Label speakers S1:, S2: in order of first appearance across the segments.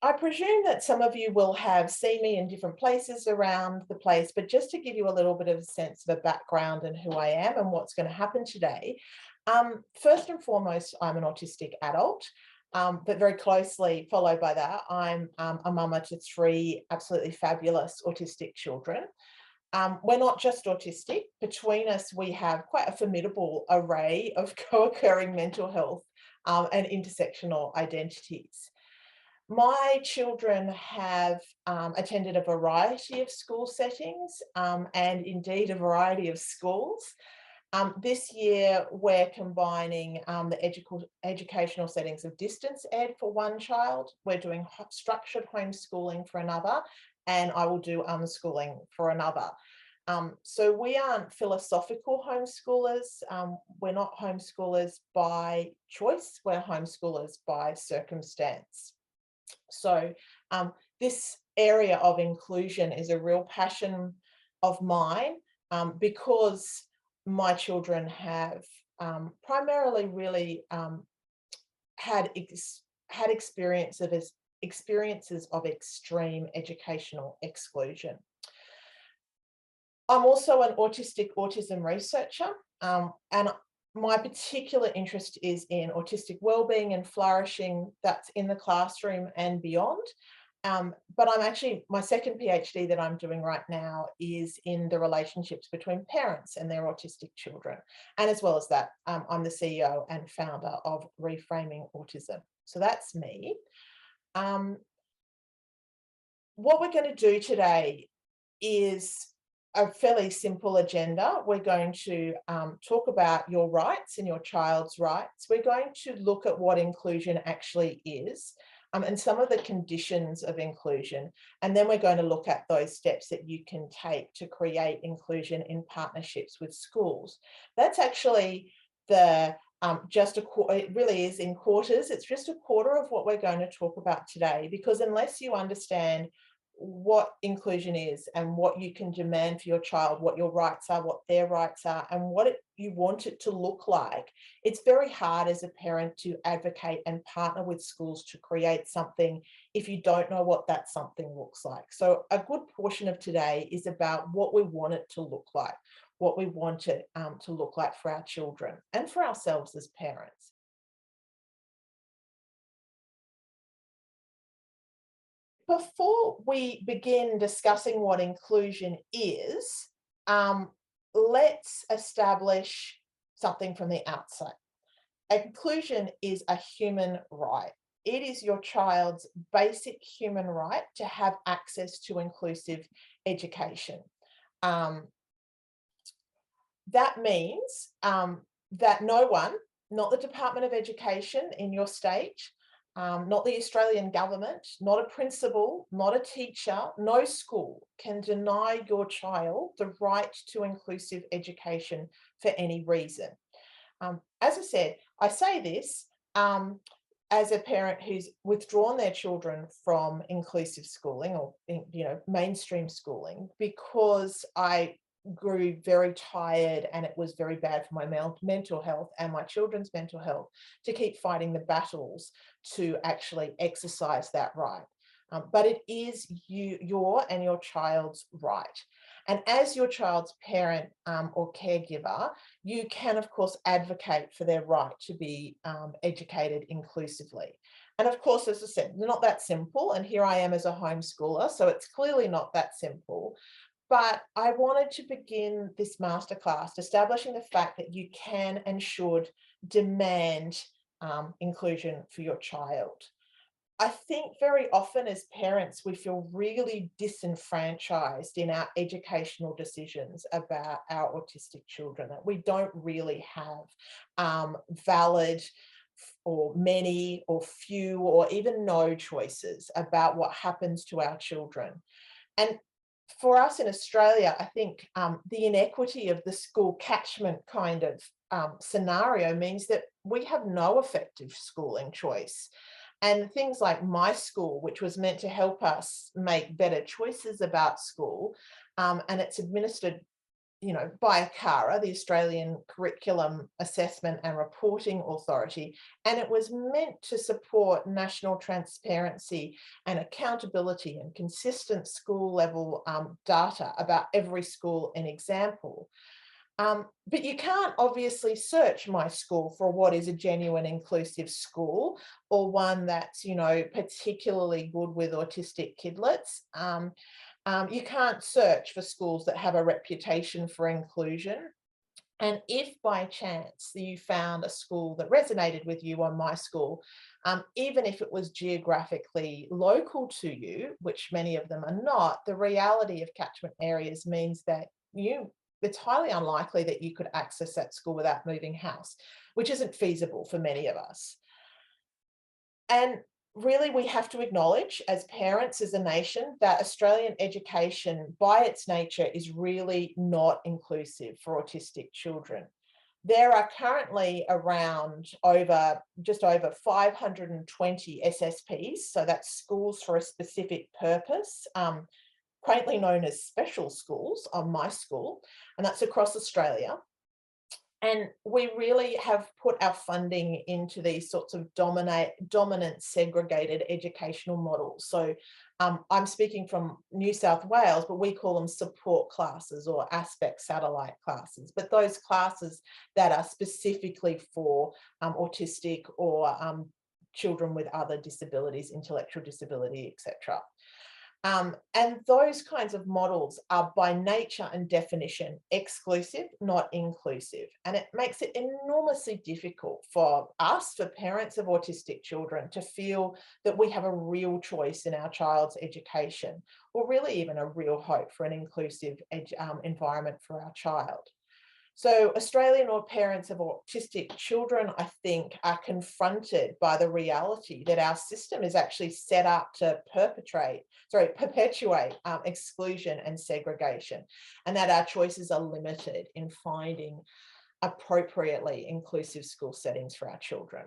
S1: I presume that some of you will have seen me in different places around the place, but just to give you a little bit of a sense of a background and who I am and what's going to happen today. First and foremost, I'm an autistic adult, but very closely followed by that, I'm a mama to three absolutely fabulous autistic children. We're not just autistic. Between us, we have quite a formidable array of co-occurring mental health and intersectional identities. My children have attended a variety of school settings and indeed a variety of schools. This year, we're combining the educational settings of distance ed for one child. We're doing structured homeschooling for another, and I will do unschooling for another. So we aren't philosophical homeschoolers. We're not homeschoolers by choice. We're homeschoolers by circumstance. So this area of inclusion is a real passion of mine because my children have primarily really had experiences of extreme educational exclusion. I'm also an autism researcher, and my particular interest is in autistic wellbeing and flourishing that's in the classroom and beyond. But I'm actually, my second PhD that I'm doing right now is in the relationships between parents and their autistic children. And as well as that, I'm the CEO and founder of Reframing Autism. So that's me. What we're going to do today is a fairly simple agenda. We're going to talk about your rights and your child's rights. We're going to look at what inclusion actually is and some of the conditions of inclusion. And then we're going to look at those steps that you can take to create inclusion in partnerships with schools. That's actually the it really is in quarters. It's just a quarter of what we're going to talk about today, because unless you understand what inclusion is and what you can demand for your child, what your rights are, what their rights are, and what you want it to look like, it's very hard as a parent to advocate and partner with schools to create something if you don't know what that something looks like. So a good portion of today is about what we want it to look like, what we want it to look like for our children and for ourselves as parents. Before we begin discussing what inclusion is, let's establish something from the outset. Inclusion is a human right. It is your child's basic human right to have access to inclusive education. That means that no one, not the Department of Education in your state, not the Australian government, not a principal, not a teacher, no school can deny your child the right to inclusive education for any reason. As I said, I say this as a parent who's withdrawn their children from inclusive schooling or mainstream schooling, because I grew very tired and it was very bad for my mental health and my children's mental health to keep fighting the battles to actually exercise that right. But it is your and your child's right. And as your child's parent or caregiver, you can, of course, advocate for their right to be educated inclusively. And of course, as I said, not that simple. And here I am as a homeschooler, so it's clearly not that simple. But I wanted to begin this masterclass establishing the fact that you can and should demand inclusion for your child. I think very often as parents, we feel really disenfranchised in our educational decisions about our autistic children, that we don't really have valid or many or few or even no choices about what happens to our children. And for us in Australia, I think the inequity of the school catchment kind of scenario means that we have no effective schooling choice. And things like My School, which was meant to help us make better choices about school, and it's administered by ACARA, the Australian Curriculum Assessment and Reporting Authority, and it was meant to support national transparency and accountability and consistent school level data about every school and example. But you can't obviously search my school for what is a genuine inclusive school, or one that's, particularly good with autistic kidlets. You can't search for schools that have a reputation for inclusion. And if by chance you found a school that resonated with you on my school, even if it was geographically local to you, which many of them are not, the reality of catchment areas means that it's highly unlikely that you could access that school without moving house, which isn't feasible for many of us. And really, we have to acknowledge as parents, as a nation, that Australian education by its nature is really not inclusive for autistic children. There are currently just over 520 SSPs, so that's schools for a specific purpose, quaintly known as special schools on my school, and that's across Australia. And we really have put our funding into these sorts of dominant segregated educational models. So I'm speaking from New South Wales, but we call them support classes or aspect satellite classes. But those classes that are specifically for autistic or children with other disabilities, intellectual disability, etc. And those kinds of models are by nature and definition exclusive, not inclusive. And it makes it enormously difficult for us, for parents of autistic children, to feel that we have a real choice in our child's education, or really even a real hope for an inclusive environment for our child. So Australian or parents of autistic children, I think, are confronted by the reality that our system is actually set up to perpetuate exclusion and segregation, and that our choices are limited in finding appropriately inclusive school settings for our children.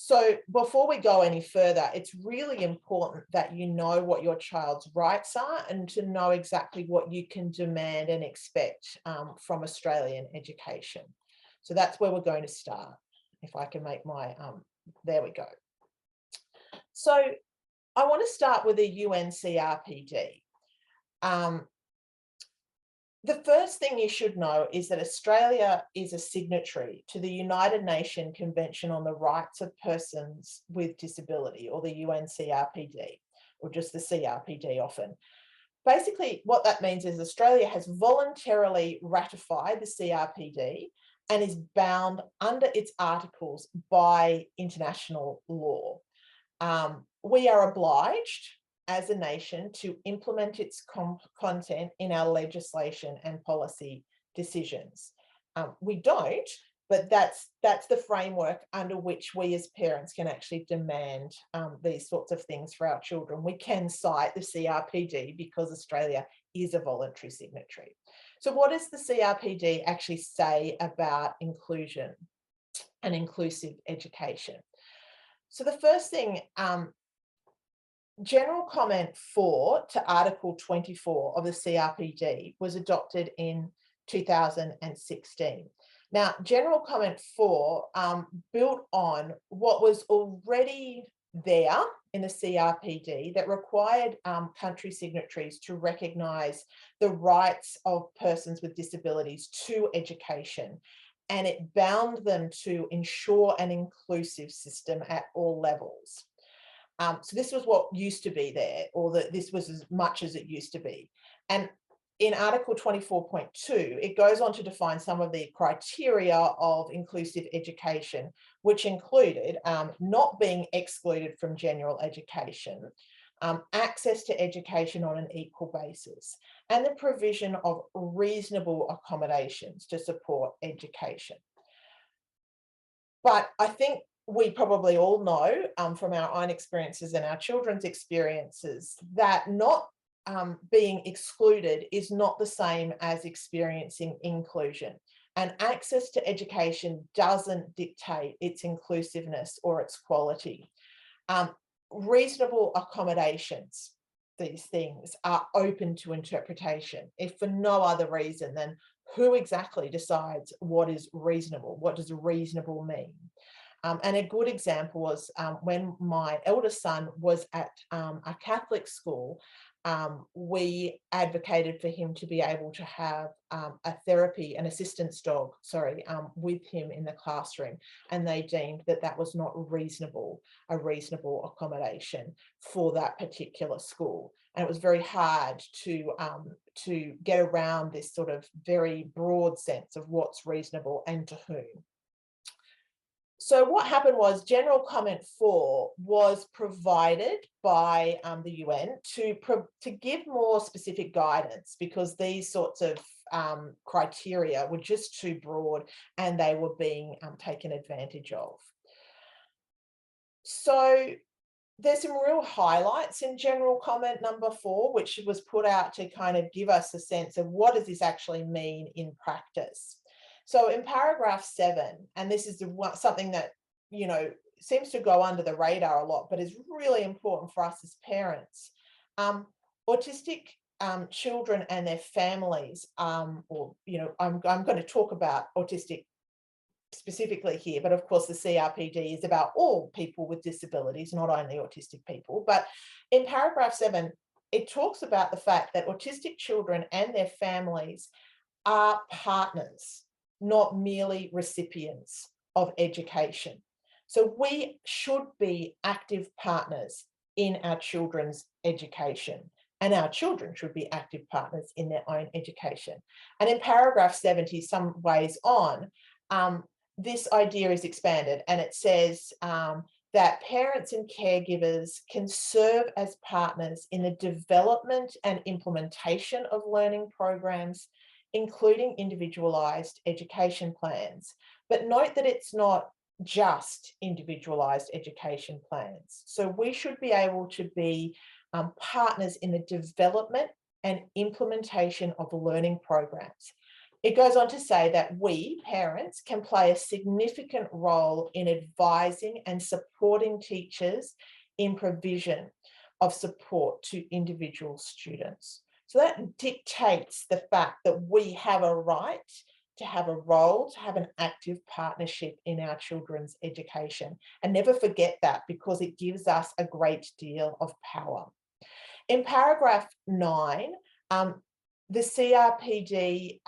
S1: So before we go any further, it's really important that you know what your child's rights are and to know exactly what you can demand and expect from Australian education. So that's where we're going to start. If I can make my, there we go. So I want to start with a UNCRPD. The first thing you should know is that Australia is a signatory to the United Nations Convention on the Rights of Persons with Disability, or the UNCRPD, or just the CRPD often. Basically, what that means is Australia has voluntarily ratified the CRPD and is bound under its articles by international law. We are obliged as a nation to implement its content in our legislation and policy decisions. We don't, but that's the framework under which we as parents can actually demand these sorts of things for our children. We can cite the CRPD because Australia is a voluntary signatory. So what does the CRPD actually say about inclusion and inclusive education? So the first thing, General Comment 4 to Article 24 of the CRPD was adopted in 2016. Now, General Comment 4 built on what was already there in the CRPD that required country signatories to recognise the rights of persons with disabilities to education, and it bound them to ensure an inclusive system at all levels. So this was what used to be there, or that this was as much as it used to be. And in Article 24.2, it goes on to define some of the criteria of inclusive education, which included not being excluded from general education, access to education on an equal basis, and the provision of reasonable accommodations to support education. But I think we probably all know from our own experiences and our children's experiences that not being excluded is not the same as experiencing inclusion. And access to education doesn't dictate its inclusiveness or its quality. Reasonable accommodations. these things are open to interpretation, if for no other reason than who exactly decides what is reasonable? What does reasonable mean? And a good example was when my eldest son was at a Catholic school, we advocated for him to be able to have an assistance dog, with him in the classroom. And they deemed that that was not a reasonable accommodation for that particular school. And it was very hard to get around this sort of very broad sense of what's reasonable and to whom. So what happened was General Comment 4 was provided by the UN to give more specific guidance, because these sorts of criteria were just too broad and they were being taken advantage of. So there's some real highlights in General Comment number 4, which was put out to kind of give us a sense of what does this actually mean in practice. So in paragraph 7, and this is something that, seems to go under the radar a lot, but is really important for us as parents. Autistic children and their families, I'm going to talk about autistic specifically here, but of course the CRPD is about all people with disabilities, not only autistic people. But in paragraph 7, it talks about the fact that autistic children and their families are partners, not merely recipients of education. So we should be active partners in our children's education, and our children should be active partners in their own education. And in paragraph 70, some ways on, this idea is expanded, and it says that parents and caregivers can serve as partners in the development and implementation of learning programs, including individualised education plans. But note that it's not just individualised education plans. So we should be able to be partners in the development and implementation of learning programs. It goes on to say that we, parents, can play a significant role in advising and supporting teachers in provision of support to individual students. So that dictates the fact that we have a right to have a role, to have an active partnership in our children's education. And never forget that, because it gives us a great deal of power. In paragraph 9, the CRPD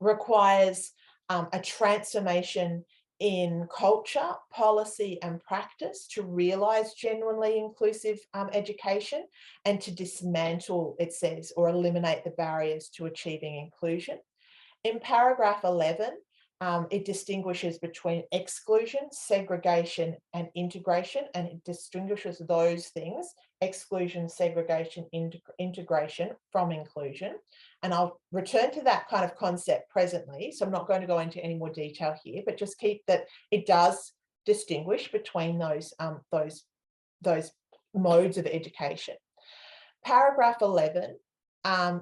S1: requires a transformation in culture, policy and practice to realise genuinely inclusive education, and to dismantle, it says, or eliminate the barriers to achieving inclusion. In paragraph 11, it distinguishes between exclusion, segregation and integration, and it distinguishes those things, exclusion, segregation, integration, from inclusion. And I'll return to that kind of concept presently, so I'm not going to go into any more detail here, but just keep that it does distinguish between those modes of education. Paragraph 11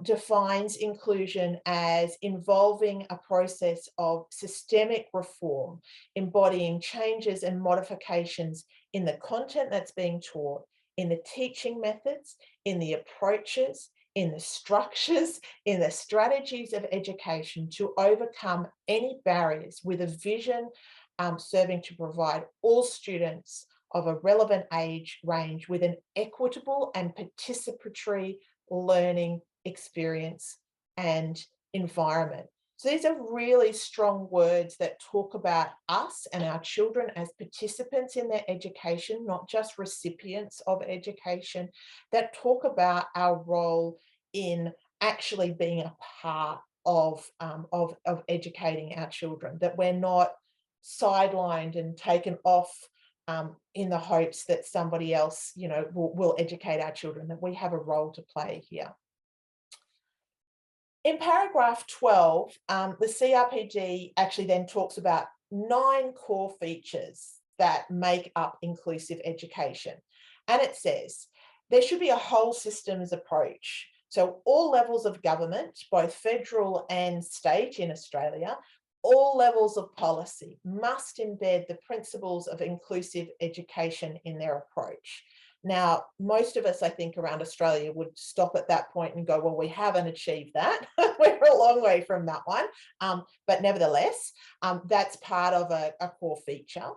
S1: defines inclusion as involving a process of systemic reform, embodying changes and modifications in the content that's being taught, in the teaching methods, in the approaches, in the structures, in the strategies of education to overcome any barriers, with a vision serving to provide all students of a relevant age range with an equitable and participatory learning experience and environment. So these are really strong words that talk about us and our children as participants in their education, not just recipients of education, that talk about our role in actually being a part of educating our children, that we're not sidelined and taken off in the hopes that somebody else, will educate our children, that we have a role to play here. In paragraph 12, the CRPD actually then talks about 9 core features that make up inclusive education. And it says there should be a whole systems approach. So all levels of government, both federal and state in Australia, all levels of policy must embed the principles of inclusive education in their approach. Now, most of us, I think, around Australia would stop at that point and go, well, we haven't achieved that. We're a long way from that one. But nevertheless, that's part of a core feature.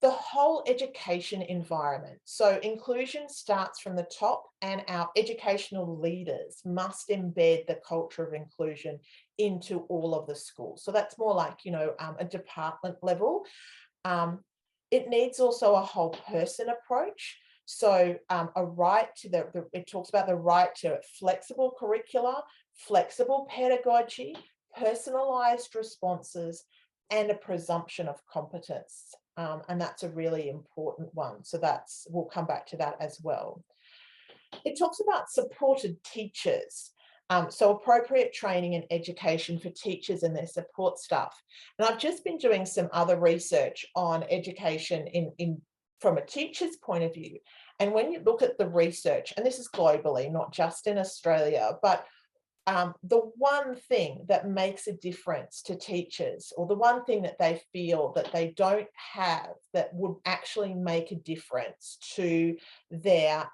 S1: The whole education environment. So inclusion starts from the top, and our educational leaders must embed the culture of inclusion into all of the schools. So that's more like, a department level. It needs also a whole person approach. So a right to it talks about the right to flexible curricula, flexible pedagogy, personalized responses, and a presumption of competence. And that's a really important one. So we'll come back to that as well. It talks about supported teachers. So appropriate training and education for teachers and their support staff. And I've just been doing some other research on education from a teacher's point of view. And when you look at the research, and this is globally, not just in Australia, but the one thing that makes a difference to teachers, or the one thing that they feel that they don't have that would actually make a difference to their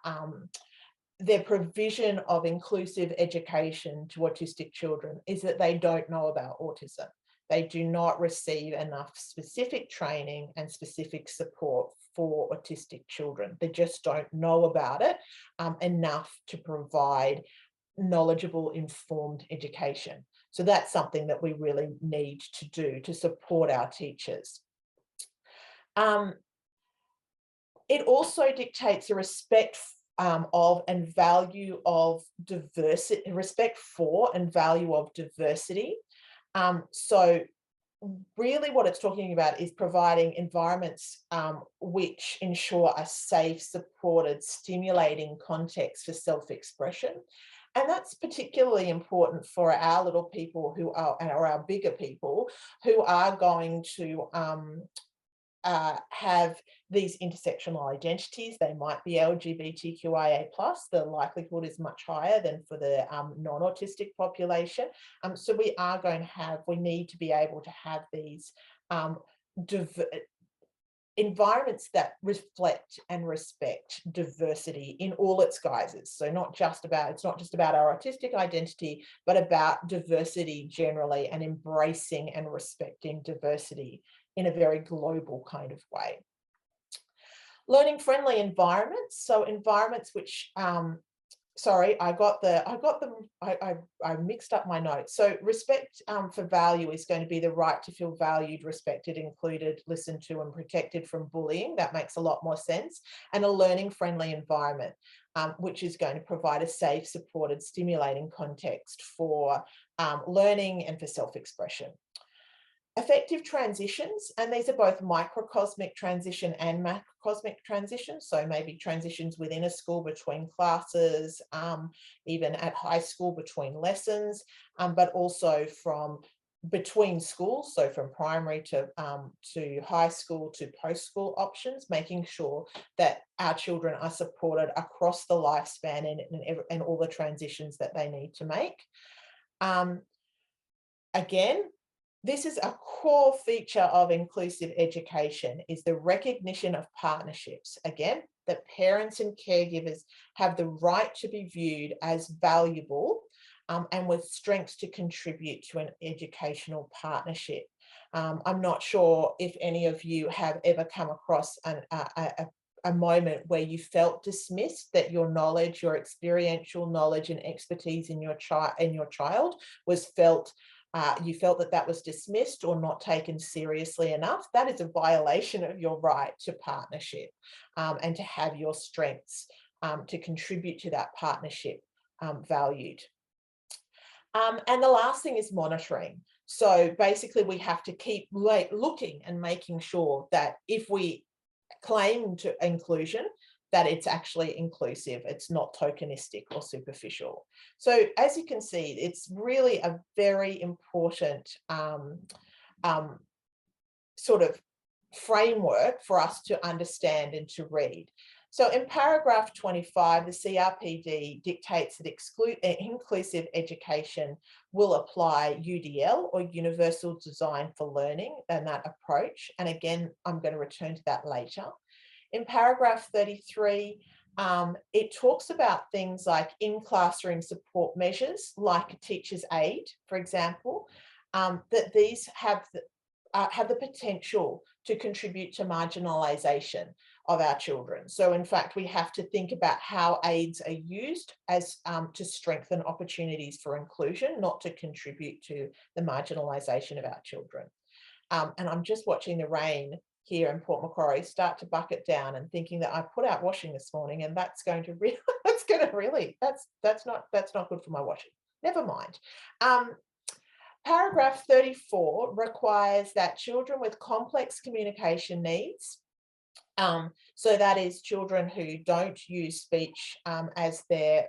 S1: provision of inclusive education to autistic children, is that they don't know about autism. They do not receive enough specific training and specific support for autistic children. They just don't know about it enough to provide knowledgeable, informed education. So that's something that we really need to do to support our teachers. It also dictates a respect of and value of diversity, respect for and value of diversity. So really what it's talking about is providing environments which ensure a safe, supported, stimulating context for self-expression. And that's particularly important for our little people or our bigger people who are going to have these intersectional identities. They might be LGBTQIA+. The likelihood is much higher than for the non-autistic population. So we need to be able to have these environments that reflect and respect diversity in all its guises. So it's not just about our autistic identity, but about diversity generally, and embracing and respecting diversity in a very global kind of way. Learning friendly environments. So environments which, sorry, I mixed up my notes. So respect for value is going to be the right to feel valued, respected, included, listened to, and protected from bullying. That makes a lot more sense. And a learning friendly environment, which is going to provide a safe, supported, stimulating context for learning and for self-expression. Effective transitions, and these are both microcosmic transition and macrocosmic transition. So maybe transitions within a school between classes, even at high school between lessons, but also from between schools, so from primary to high school to post-school options, making sure that our children are supported across the lifespan and all the transitions that they need to make. Again, this is a core feature of inclusive education, is the recognition of partnerships. Again, that parents and caregivers have the right to be viewed as valuable and with strengths to contribute to an educational partnership. I'm not sure if any of you have ever come across a moment where you felt dismissed, that your knowledge, your experiential knowledge and expertise in your child was felt. You felt that was dismissed or not taken seriously enough. That is a violation of your right to partnership and to have your strengths to contribute to that partnership valued. And the last thing is monitoring. So basically we have to keep looking and making sure that if we claim to inclusion, that it's actually inclusive, it's not tokenistic or superficial. So as you can see, it's really a very important sort of framework for us to understand and to read. So in paragraph 25, the CRPD dictates that inclusive education will apply UDL, or Universal Design for Learning, and that approach. And again, I'm going to return to that later. In paragraph 33, It talks about things like in-classroom support measures, like a teacher's aid, for example, that these have the potential to contribute to marginalisation of our children. So in fact, we have to think about how aids are used as to strengthen opportunities for inclusion, not to contribute to the marginalisation of our children. And I'm just watching the rain here in Port Macquarie start to bucket down and thinking that I put out washing this morning and that's going to really, that's not good for my washing. Never mind. Paragraph 34 requires that children with complex communication needs, so that is children who don't use speech as their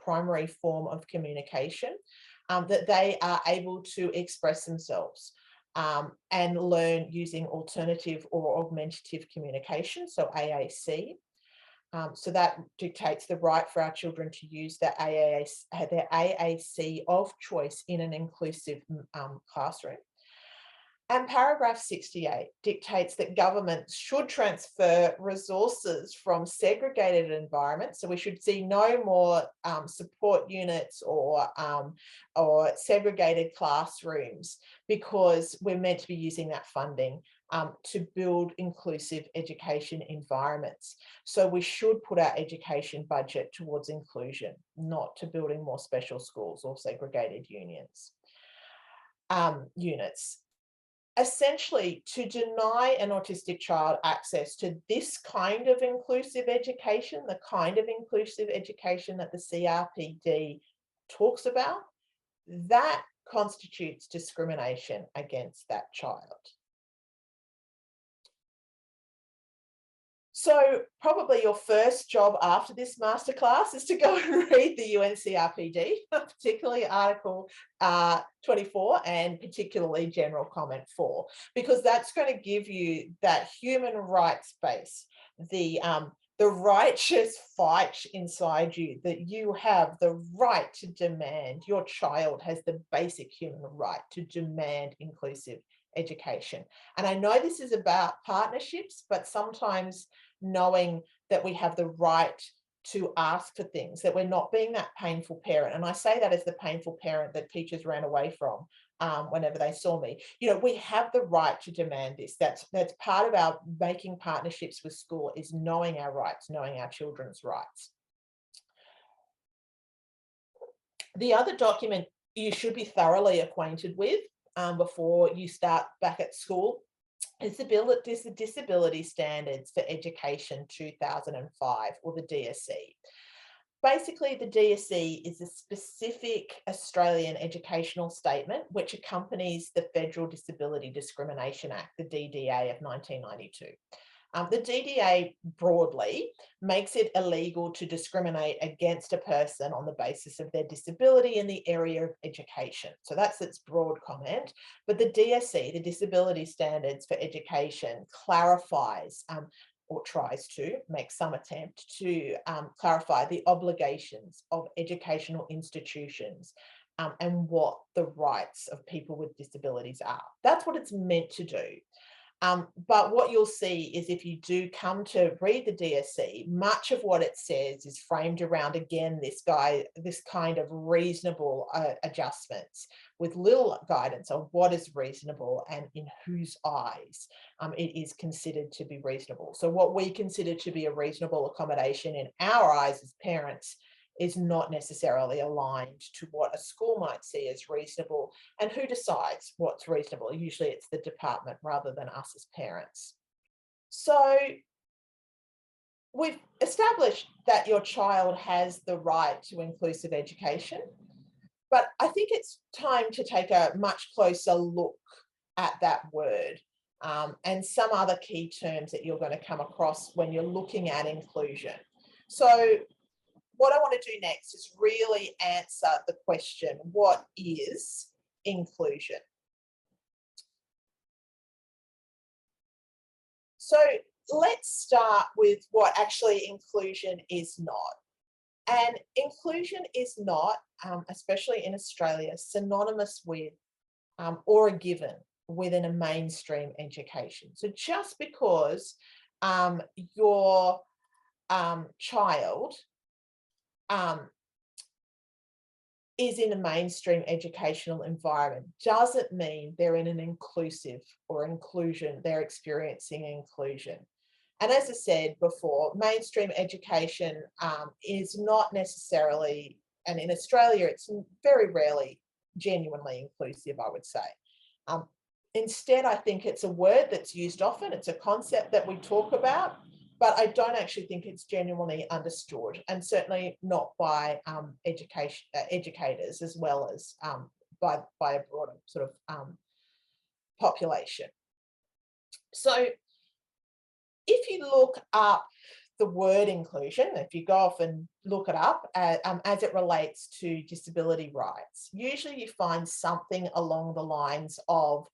S1: primary form of communication, that they are able to express themselves and learn using alternative or augmentative communication, so AAC. So that dictates the right for our children to use their AAC of choice in an inclusive classroom. And paragraph 68 dictates that governments should transfer resources from segregated environments. So we should see no more support units or segregated classrooms, because we're meant to be using that funding to build inclusive education environments. So we should put our education budget towards inclusion, not to building more special schools or segregated units. Essentially, to deny an autistic child access to this kind of inclusive education, the kind of inclusive education that the CRPD talks about, that constitutes discrimination against that child. So probably your first job after this masterclass is to go and read the UNCRPD, particularly Article 24 and particularly General Comment 4, because that's going to give you that human rights base, the righteous fight inside you, that you have the right to demand. Your child has the basic human right to demand inclusive education. And I know this is about partnerships, but sometimes knowing that we have the right to ask for things, that we're not being that painful parent. And I say that as the painful parent that teachers ran away from whenever they saw me. You know, we have the right to demand this. That's part of our making partnerships with school, is knowing our rights, knowing our children's rights. The other document you should be thoroughly acquainted with before you start back at school is the Disability Standards for Education 2005, or the DSE. Basically, the DSE is a specific Australian educational statement which accompanies the Federal Disability Discrimination Act, the DDA of 1992. The DDA broadly makes it illegal to discriminate against a person on the basis of their disability in the area of education. So that's its broad comment. But the DSE, the Disability Standards for Education, clarifies or tries to make some attempt to clarify the obligations of educational institutions and what the rights of people with disabilities are. That's what it's meant to do. But what you'll see is, if you do come to read the DSE, much of what it says is framed around, again, this kind of reasonable adjustments, with little guidance on what is reasonable and in whose eyes it is considered to be reasonable. So what we consider to be a reasonable accommodation in our eyes as parents is not necessarily aligned to what a school might see as reasonable. And who decides what's reasonable? Usually it's the department rather than us as parents. So we've established that your child has the right to inclusive education, but I think it's time to take a much closer look at that word and some other key terms that you're going to come across when you're looking at inclusion. So what I want to do next is really answer the question, what is inclusion? So let's start with what actually inclusion is not. And inclusion is not, especially in Australia, synonymous with or a given within a mainstream education. So just because your child is in a mainstream educational environment doesn't mean they're in an inclusive or inclusion, they're experiencing inclusion. And as I said before, mainstream education is not necessarily, and in Australia, it's very rarely genuinely inclusive, I would say. Instead, I think it's a word that's used often. It's a concept that we talk about, but I don't actually think it's genuinely understood, and certainly not by educators as well as by a broader sort of population. So if you look up the word inclusion, if you go off and look it up as it relates to disability rights, usually you find something along the lines of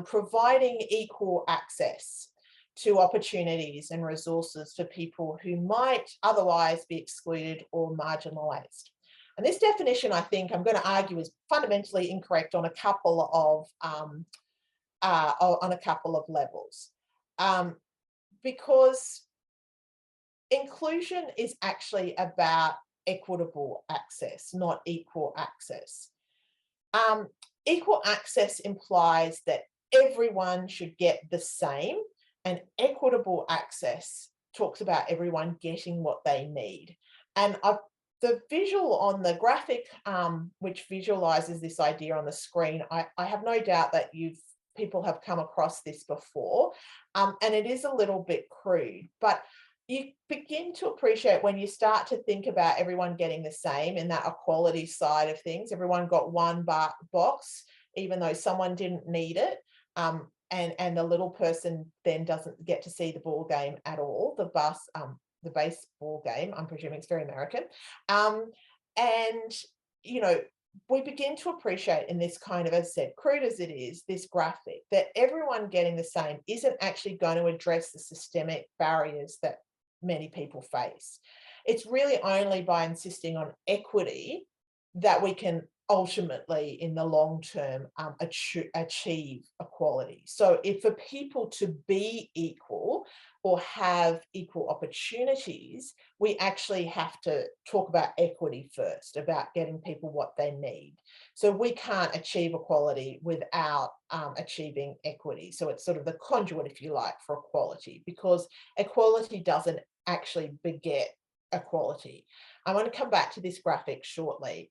S1: providing equal access to opportunities and resources for people who might otherwise be excluded or marginalised. And this definition, I think, I'm going to argue, is fundamentally incorrect on a couple of levels, because inclusion is actually about equitable access, not equal access. Equal access implies that everyone should get the same, and equitable access talks about everyone getting what they need. And the visual on the graphic, which visualizes this idea on the screen, I have no doubt that people have come across this before, and it is a little bit crude, but you begin to appreciate when you start to think about everyone getting the same in that equality side of things. Everyone got one box, even though someone didn't need it. And the little person then doesn't get to see the ball game at all, the baseball game. I'm presuming it's very American. And, you know, we begin to appreciate in this kind of, as I said, crude as it is, this graphic, that everyone getting the same isn't actually going to address the systemic barriers that many people face. It's really only by insisting on equity that we can ultimately, in the long term, achieve equality. So if for people to be equal or have equal opportunities, we actually have to talk about equity first, about getting people what they need. So we can't achieve equality without achieving equity. So it's sort of the conduit, if you like, for equality, because equality doesn't actually beget equality. I want to come back to this graphic shortly.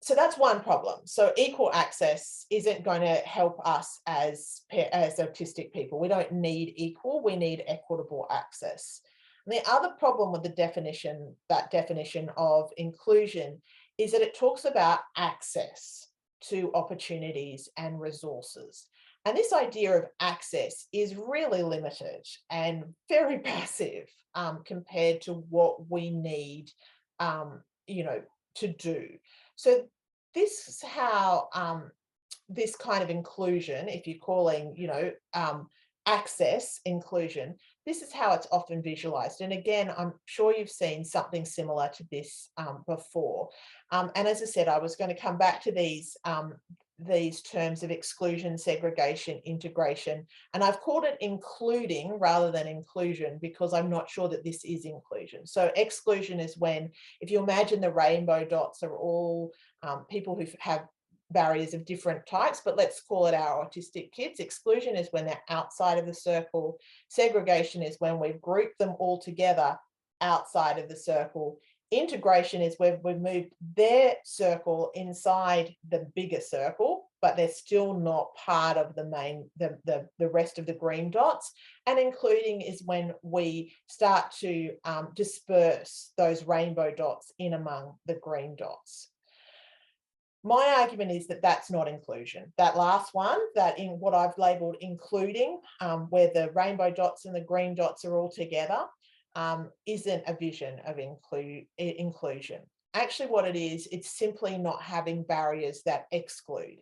S1: So that's one problem. So equal access isn't going to help us as autistic people. We don't need equal, we need equitable access. And the other problem with that definition of inclusion, is that it talks about access to opportunities and resources. And this idea of access is really limited and very passive compared to what we need, to do. So this is how this kind of inclusion, if you're calling, access inclusion, this is how it's often visualized. And again, I'm sure you've seen something similar to this before. And as I said, I was going to come back to these terms of exclusion, segregation, integration, and I've called it including rather than inclusion because I'm not sure that this is inclusion. So exclusion is when, if you imagine the rainbow dots are all people who have barriers of different types, but let's call it our autistic kids. Exclusion is when they're outside of the circle. Segregation is when we've grouped them all together outside of the circle. Integration is where we've moved their circle inside the bigger circle, but they're still not part of the rest of the green dots. And including is when we start to disperse those rainbow dots in among the green dots. My argument is that that's not inclusion. That last one, that in what I've labeled including, where the rainbow dots and the green dots are all together, isn't a vision of inclusion. Actually, what it is, it's simply not having barriers that exclude.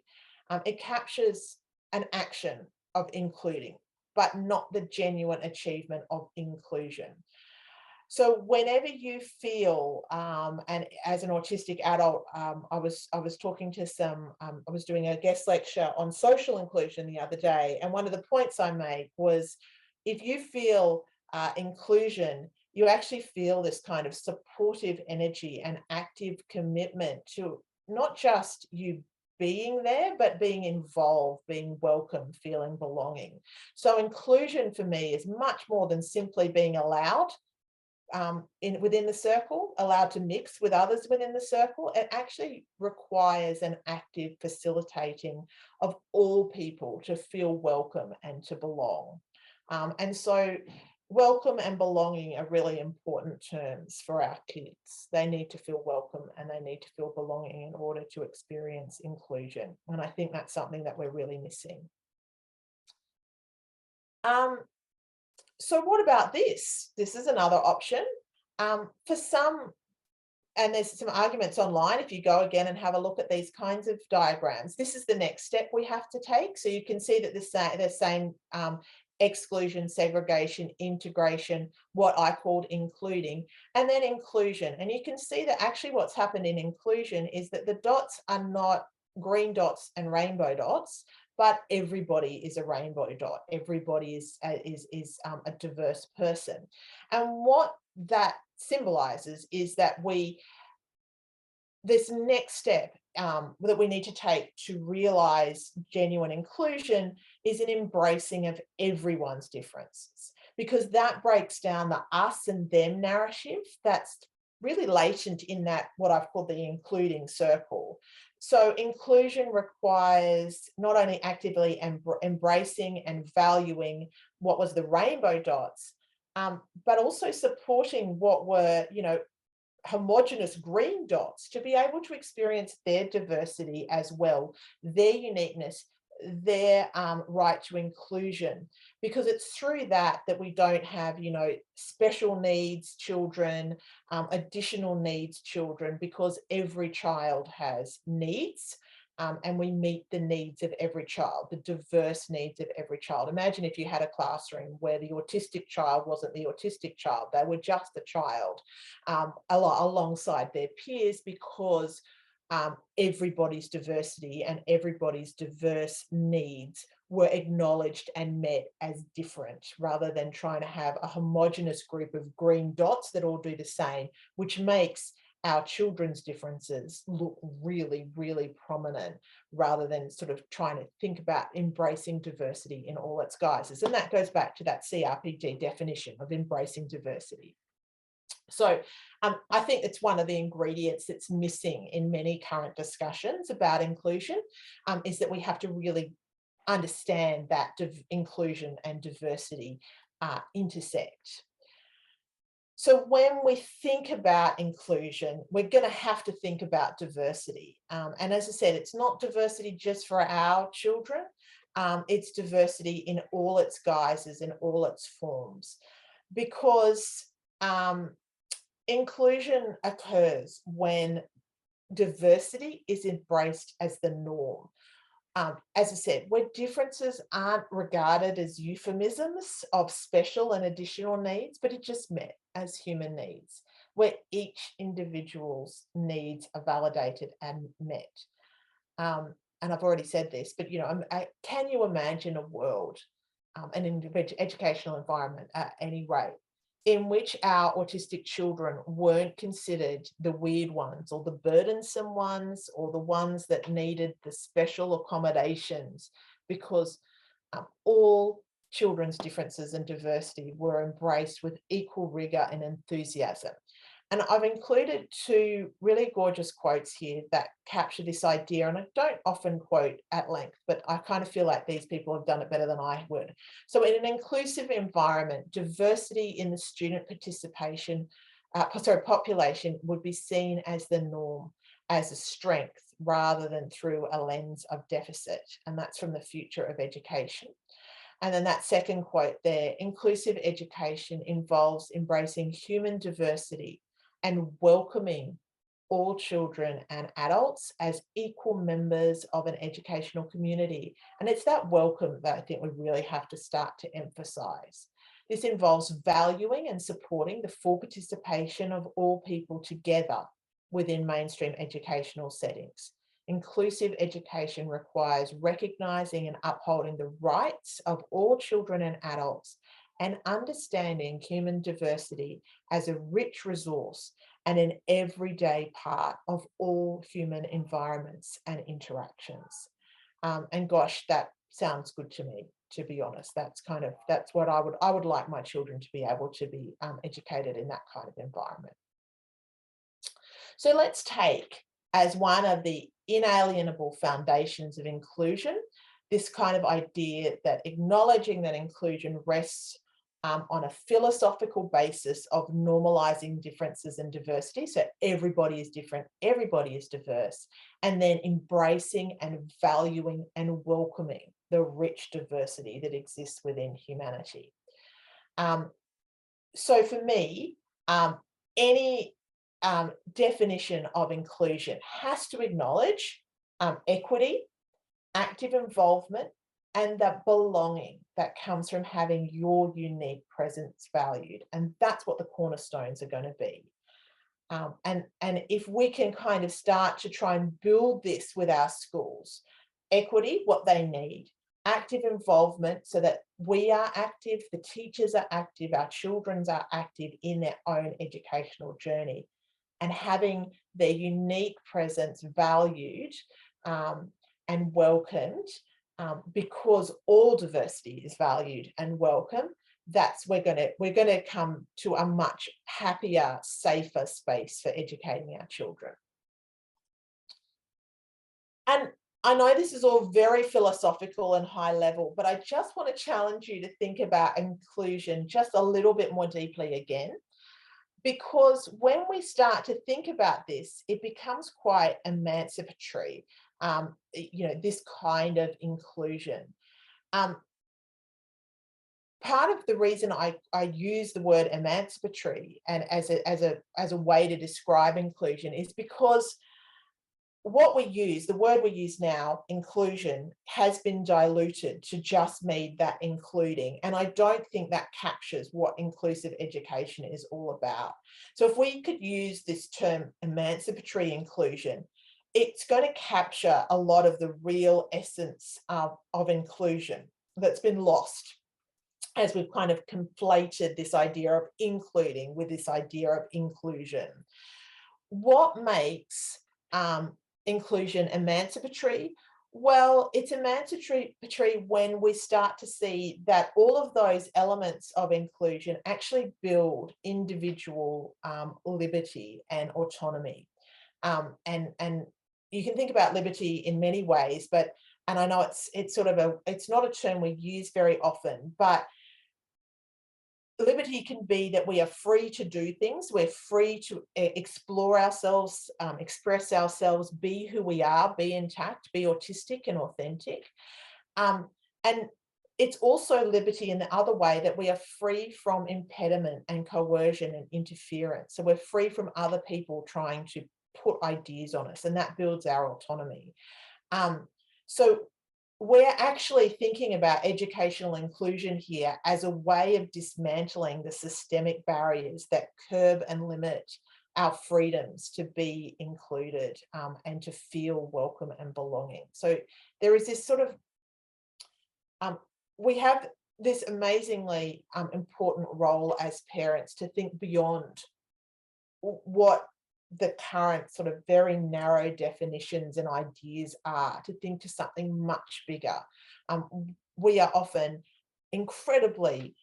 S1: It captures an action of including, but not the genuine achievement of inclusion. So whenever you feel, and as an autistic adult, I was talking to I was doing a guest lecture on social inclusion the other day, and one of the points I made was, if you feel inclusion, you actually feel this kind of supportive energy and active commitment to not just you being there, but being involved, being welcome, feeling belonging. So inclusion for me is much more than simply being allowed within the circle, allowed to mix with others within the circle. It actually requires an active facilitating of all people to feel welcome and to belong. And so welcome and belonging are really important terms for our kids. They need to feel welcome and they need to feel belonging in order to experience inclusion. And I think that's something that we're really missing. So what about this? This is another option. For some, and there's some arguments online, if you go again and have a look at these kinds of diagrams, this is the next step we have to take. So you can see that they're saying exclusion, segregation, integration, what I called including, and then inclusion. And you can see that actually what's happened in inclusion is that the dots are not green dots and rainbow dots, but everybody is a rainbow dot. Everybody is a diverse person. And what that symbolizes is that this next step that we need to take to realize genuine inclusion is an embracing of everyone's differences, because that breaks down the us and them narrative that's really latent in that, what I've called the including circle. So inclusion requires not only actively embracing and valuing what was the rainbow dots, but also supporting what were, homogenous green dots, to be able to experience their diversity as well, their uniqueness, their right to inclusion, because it's through that we don't have, special needs children, additional needs children, because every child has needs. And we meet the needs of every child, the diverse needs of every child. Imagine if you had a classroom where the autistic child wasn't the autistic child, they were just a child alongside their peers, because everybody's diversity and everybody's diverse needs were acknowledged and met as different, rather than trying to have a homogenous group of green dots that all do the same, which makes our children's differences look really, really prominent, rather than sort of trying to think about embracing diversity in all its guises. And that goes back to that CRPD definition of embracing diversity. So I think it's one of the ingredients that's missing in many current discussions about inclusion, is that we have to really understand that inclusion and diversity intersect. So when we think about inclusion, we're going to have to think about diversity. And as I said, it's not diversity just for our children. It's diversity in all its guises, in all its forms, because inclusion occurs when diversity is embraced as the norm. As I said, where differences aren't regarded as euphemisms of special and additional needs, but are just met as human needs, where each individual's needs are validated and met. And I've already said this, but can you imagine a world, an educational environment at any rate, in which our autistic children weren't considered the weird ones or the burdensome ones or the ones that needed the special accommodations, because all children's differences and diversity were embraced with equal rigor and enthusiasm. And I've included two really gorgeous quotes here that capture this idea. And I don't often quote at length, but I kind of feel like these people have done it better than I would. So in an inclusive environment, diversity in the student population would be seen as the norm, as a strength, rather than through a lens of deficit. And that's from The Future of Education. And then that second quote there, inclusive education involves embracing human diversity and welcoming all children and adults as equal members of an educational community. And it's that welcome that I think we really have to start to emphasize. This involves valuing and supporting the full participation of all people together within mainstream educational settings. Inclusive education requires recognizing and upholding the rights of all children and adults and understanding human diversity as a rich resource and an everyday part of all human environments and interactions. And gosh, that sounds good to me, to be honest. That's what I would like my children to be able to be educated in that kind of environment. So let's take as one of the inalienable foundations of inclusion this kind of idea that acknowledging that inclusion rests on a philosophical basis of normalizing differences and diversity. So everybody is different, everybody is diverse, and then embracing and valuing and welcoming the rich diversity that exists within humanity. So for me, any definition of inclusion has to acknowledge equity, active involvement, and that belonging that comes from having your unique presence valued. And that's what the cornerstones are going to be. And if we can kind of start to try and build this with our schools, equity, what they need, active involvement so that we are active, the teachers are active, our children are active in their own educational journey, and having their unique presence valued and welcomed, because all diversity is valued and welcome. We're going to come to a much happier, safer space for educating our children. And I know this is all very philosophical and high level, but I just want to challenge you to think about inclusion just a little bit more deeply again. Because when we start to think about this, it becomes quite emancipatory, this kind of inclusion. Part of the reason I use the word emancipatory and as a way to describe inclusion is because the word we use now, inclusion, has been diluted to just mean that including. And I don't think that captures what inclusive education is all about. So if we could use this term emancipatory inclusion, it's going to capture a lot of the real essence of inclusion that's been lost as we've kind of conflated this idea of including with this idea of inclusion. What makes inclusion emancipatory? Well, it's emancipatory when we start to see that all of those elements of inclusion actually build individual liberty and autonomy. And you can think about liberty in many ways, and I know it's not a term we use very often, but liberty can be that we are free to do things. We're free to explore ourselves, express ourselves, be who we are, be intact, be autistic and authentic. And it's also liberty in the other way that we are free from impediment and coercion and interference. So we're free from other people trying to put ideas on us, and that builds our autonomy. So we're actually thinking about educational inclusion here as a way of dismantling the systemic barriers that curb and limit our freedoms to be included and to feel welcome and belonging. So there is this sort of, we have this amazingly important role as parents to think beyond what the current sort of very narrow definitions and ideas are, to think to something much bigger. We are often incredibly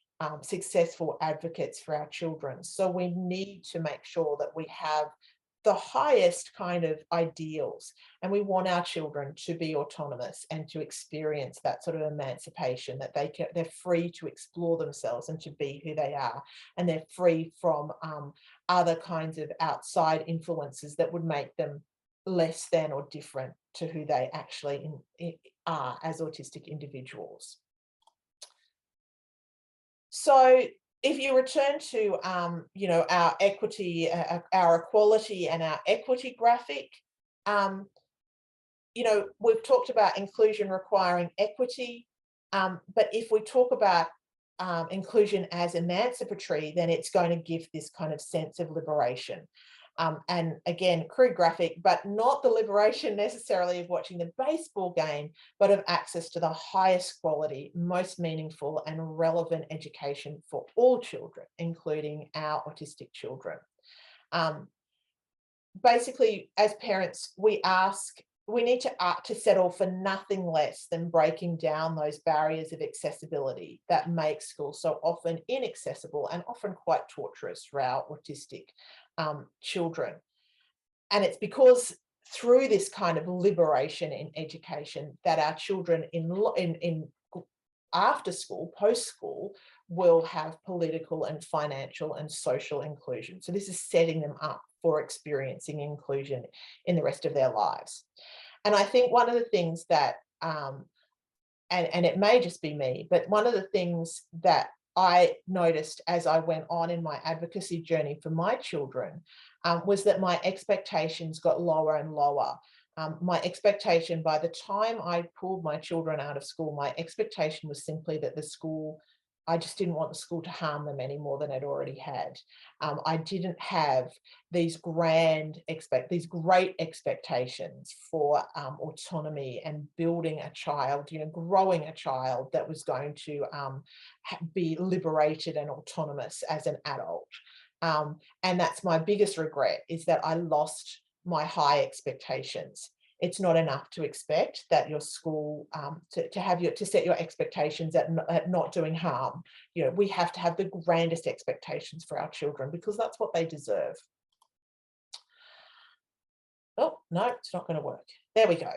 S1: successful advocates for our children, so we need to make sure that we have the highest kind of ideals, and we want our children to be autonomous and to experience that sort of emancipation, that they're free to explore themselves and to be who they are, and they're free from other kinds of outside influences that would make them less than or different to who they actually are as autistic individuals. So if you return to, our equity, our equality and our equity graphic, we've talked about inclusion requiring equity, but if we talk about inclusion as emancipatory, then it's going to give this kind of sense of liberation. And again, crude graphic, but not the liberation necessarily of watching the baseball game, but of access to the highest quality, most meaningful and relevant education for all children, including our autistic children. Basically, as parents, we need to settle for nothing less than breaking down those barriers of accessibility that make school so often inaccessible and often quite torturous for our autistic children. And it's because through this kind of liberation in education that our children in after school, post school, will have political and financial and social inclusion. So this is setting them up for experiencing inclusion in the rest of their lives. And I think one of the things that, and it may just be me, but one of the things that I noticed as I went on in my advocacy journey for my children was that my expectations got lower and lower. My expectation, by the time I pulled my children out of school, my expectation was simply that I just didn't want the school to harm them any more than it already had. I didn't have these great expectations for autonomy and building a child, growing a child that was going to be liberated and autonomous as an adult. And that's my biggest regret, is that I lost my high expectations. It's not enough to expect that your school, to set your expectations at not doing harm. We have to have the grandest expectations for our children because that's what they deserve. Oh, no, it's not going to work. There we go.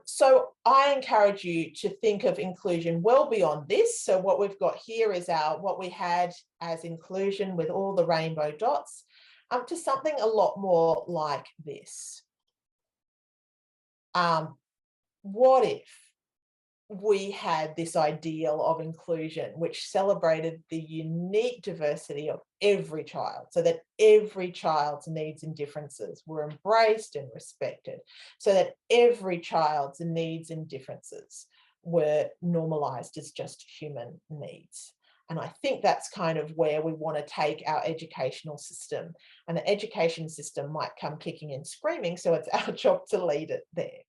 S1: So I encourage you to think of inclusion well beyond this. So what we've got here is what we had as inclusion with all the rainbow dots, to something a lot more like this. What if we had this ideal of inclusion which celebrated the unique diversity of every child, so that every child's needs and differences were embraced and respected, so that every child's needs and differences were normalized as just human needs? And I think that's kind of where we want to take our educational system. And the education system might come kicking and screaming, so it's our job to lead it there.